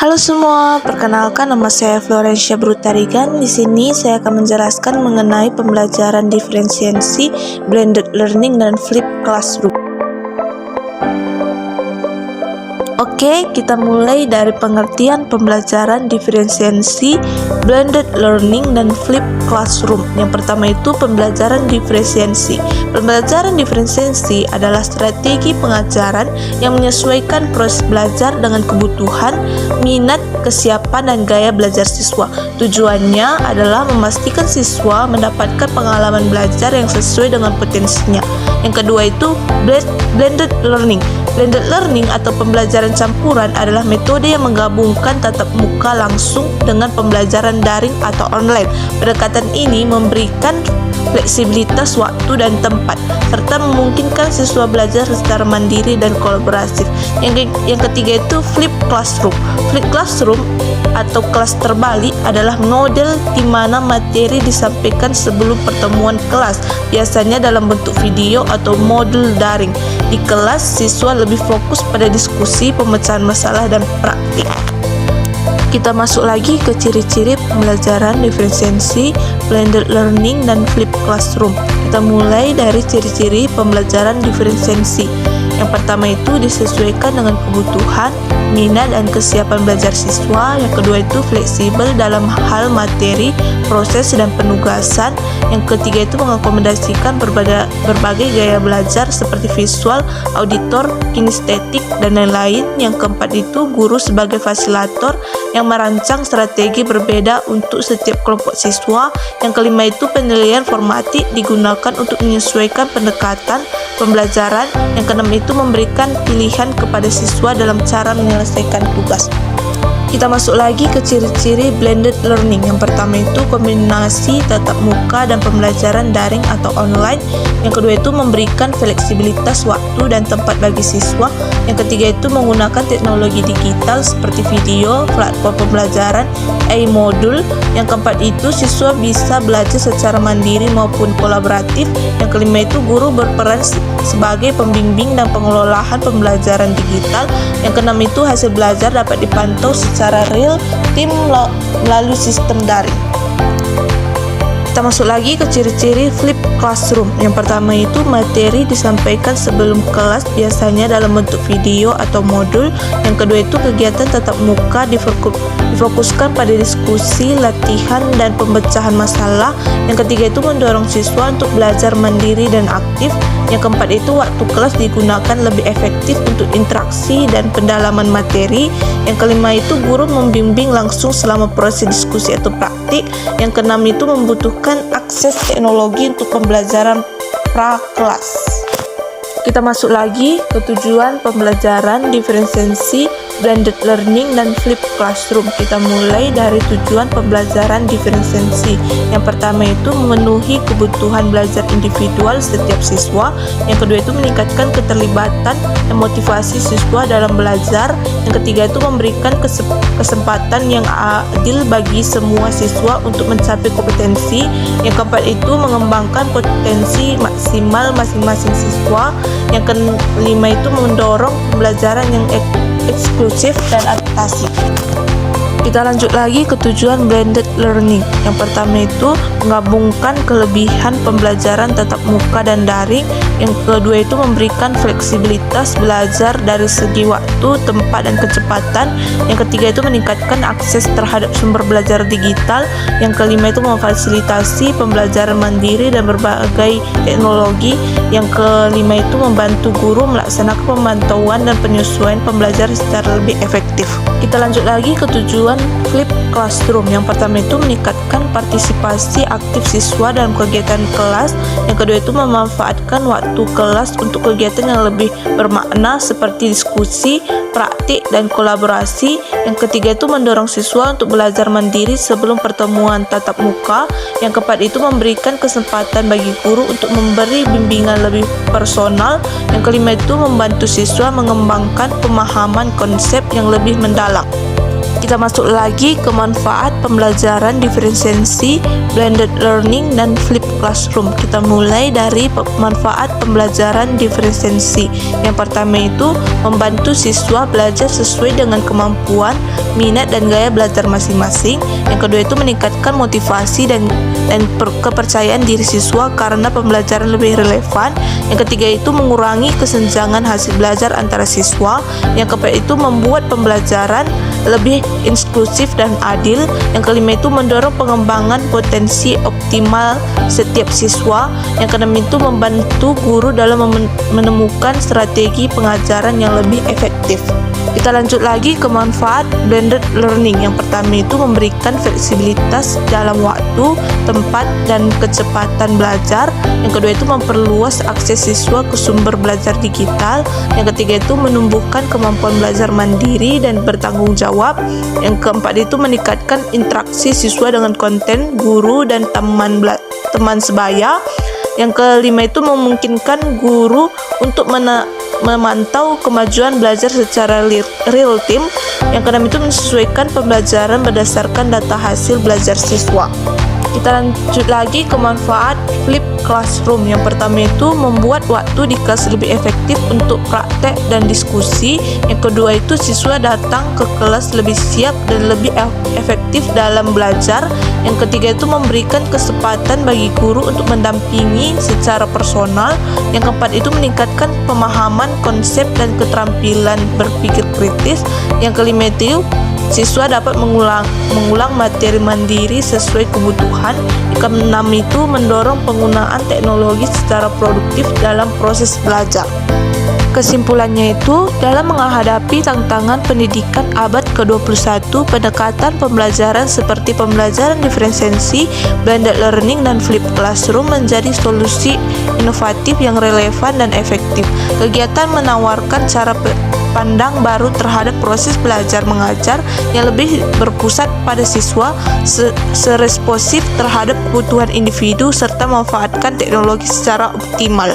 Halo semua, perkenalkan nama saya Florencia Brutarigan. Di sini saya akan menjelaskan mengenai pembelajaran diferensiasi, blended learning, dan flip classroom. Oke, kita mulai dari pengertian pembelajaran diferensiasi, blended learning, dan flip classroom. Yang pertama itu pembelajaran diferensiasi. Pembelajaran diferensiasi adalah strategi pengajaran yang menyesuaikan proses belajar dengan kebutuhan, minat, kesiapan, dan gaya belajar siswa. Tujuannya adalah memastikan siswa mendapatkan pengalaman belajar yang sesuai dengan potensinya. Yang kedua itu blended learning. Blended learning atau pembelajaran campuran adalah metode yang menggabungkan tatap muka langsung dengan pembelajaran daring atau online. Pendekatan ini memberikan fleksibilitas waktu dan tempat, serta memungkinkan siswa belajar secara mandiri dan kolaboratif. Yang ketiga itu flip classroom. Flip classroom atau kelas terbalik adalah model di mana materi disampaikan sebelum pertemuan kelas, biasanya dalam bentuk video atau modul daring. Di kelas, siswa lebih fokus pada diskusi, pemecahan masalah, dan praktik. Kita masuk lagi ke ciri-ciri pembelajaran diferensiasi, blended learning, dan flip classroom. Kita mulai dari ciri-ciri pembelajaran diferensiasi. Yang pertama itu disesuaikan dengan kebutuhan, minat, dan kesiapan belajar siswa. Yang kedua itu fleksibel dalam hal materi, proses, dan penugasan. Yang ketiga itu mengakomodasikan berbagai gaya belajar seperti visual, auditor, kinestetik, dan lain-lain. Yang keempat itu guru sebagai fasilitator yang merancang strategi berbeda untuk setiap kelompok siswa. Yang kelima itu penilaian formatif digunakan untuk menyesuaikan pendekatan pembelajaran. Yang keenam itu memberikan pilihan kepada siswa dalam cara menyelesaikan tugas. Kita masuk lagi ke ciri-ciri blended learning. Yang pertama itu kombinasi tatap muka dan pembelajaran daring atau online. Yang kedua itu memberikan fleksibilitas waktu dan tempat bagi siswa. Yang ketiga itu menggunakan teknologi digital seperti video, platform pembelajaran, e-modul. Yang keempat itu siswa bisa belajar secara mandiri maupun kolaboratif. Yang kelima itu guru berperan sebagai pembimbing dan pengelolaan pembelajaran digital. Yang keenam itu hasil belajar dapat dipantau secara real tim melalui sistem daring. Kita masuk lagi ke ciri-ciri flip classroom. Yang pertama itu materi disampaikan sebelum kelas, biasanya dalam bentuk video atau modul. Yang kedua itu kegiatan tatap muka difokuskan pada diskusi, latihan, dan pemecahan masalah. Yang ketiga itu mendorong siswa untuk belajar mandiri dan aktif. Yang keempat itu waktu kelas digunakan lebih efektif untuk interaksi dan pendalaman materi. Yang kelima itu guru membimbing langsung selama proses diskusi atau praktik. Yang keenam itu membutuhkan akses teknologi untuk pembelajaran pra-kelas. Kita masuk lagi ke tujuan pembelajaran diferensiasi, blended learning, dan flip classroom. Kita mulai dari tujuan pembelajaran diferensiasi. Yang pertama itu memenuhi kebutuhan belajar individual setiap siswa. Yang kedua itu meningkatkan keterlibatan dan motivasi siswa dalam belajar. Yang ketiga itu memberikan kesempatan yang adil bagi semua siswa untuk mencapai kompetensi. Yang keempat itu mengembangkan potensi maksimal masing-masing siswa. Yang kelima itu mendorong pembelajaran yang eksklusif dan adaptasi. Kita lanjut lagi ke tujuan blended learning. Yang pertama itu menggabungkan kelebihan pembelajaran tatap muka dan daring. Yang kedua itu memberikan fleksibilitas belajar dari segi waktu, tempat, dan kecepatan. Yang ketiga itu meningkatkan akses terhadap sumber belajar digital. Yang kelima itu memfasilitasi pembelajaran mandiri dan berbagai teknologi. Yang kelima itu membantu guru melaksanakan pemantauan dan penyesuaian pembelajaran secara lebih efektif. Kita lanjut lagi ke tujuan flip classroom. Yang pertama itu meningkatkan partisipasi aktif siswa dalam kegiatan kelas. Yang kedua itu memanfaatkan waktu kelas untuk kegiatan yang lebih bermakna seperti diskusi, praktik, dan kolaborasi. Yang ketiga itu mendorong siswa untuk belajar mandiri sebelum pertemuan tatap muka. Yang keempat itu memberikan kesempatan bagi guru untuk memberi bimbingan lebih personal. Yang kelima itu membantu siswa mengembangkan pemahaman konsep yang lebih mendalam. Kita masuk lagi ke manfaat pembelajaran diferensiasi, blended learning, dan flipped classroom. Kita mulai dari manfaat pembelajaran diferensiasi. Yang pertama itu membantu siswa belajar sesuai dengan kemampuan, minat, dan gaya belajar masing-masing. Yang kedua itu meningkatkan motivasi dan kepercayaan diri siswa karena pembelajaran lebih relevan. Yang ketiga itu mengurangi kesenjangan hasil belajar antara siswa. Yang keempat itu membuat pembelajaran lebih inklusif dan adil. Yang kelima itu mendorong pengembangan potensi optimal setiap siswa. Yang keenam itu membantu guru dalam menemukan strategi pengajaran yang lebih efektif. Kita lanjut lagi ke manfaat blended learning. Yang pertama itu memberikan fleksibilitas dalam waktu, tempat, dan kecepatan belajar. Yang kedua itu memperluas akses siswa ke sumber belajar digital. Yang ketiga itu menumbuhkan kemampuan belajar mandiri dan bertanggung jawab. Yang keempat itu meningkatkan interaksi siswa dengan konten, guru, dan teman sebaya. Yang kelima itu memungkinkan guru untuk memantau kemajuan belajar secara real time. Yang keenam itu menyesuaikan pembelajaran berdasarkan data hasil belajar siswa. Kita lanjut lagi ke manfaat flip classroom. Yang pertama itu membuat waktu di kelas lebih efektif untuk praktek dan diskusi. Yang kedua itu siswa datang ke kelas lebih siap dan lebih efektif dalam belajar. Yang ketiga itu memberikan kesempatan bagi guru untuk mendampingi secara personal. Yang keempat itu meningkatkan pemahaman konsep dan keterampilan berpikir kritis. Yang kelima itu siswa dapat mengulang materi mandiri sesuai kebutuhan. Yang keenam itu mendorong penggunaan teknologi secara produktif dalam proses belajar. Kesimpulannya itu, dalam menghadapi tantangan pendidikan abad ke-21, pendekatan pembelajaran seperti pembelajaran diferensiasi, blended learning, dan flipped classroom menjadi solusi inovatif yang relevan dan efektif. Kegiatan menawarkan cara pandang baru terhadap proses belajar mengajar yang lebih berpusat pada siswa, seresponsif terhadap kebutuhan individu, serta memanfaatkan teknologi secara optimal.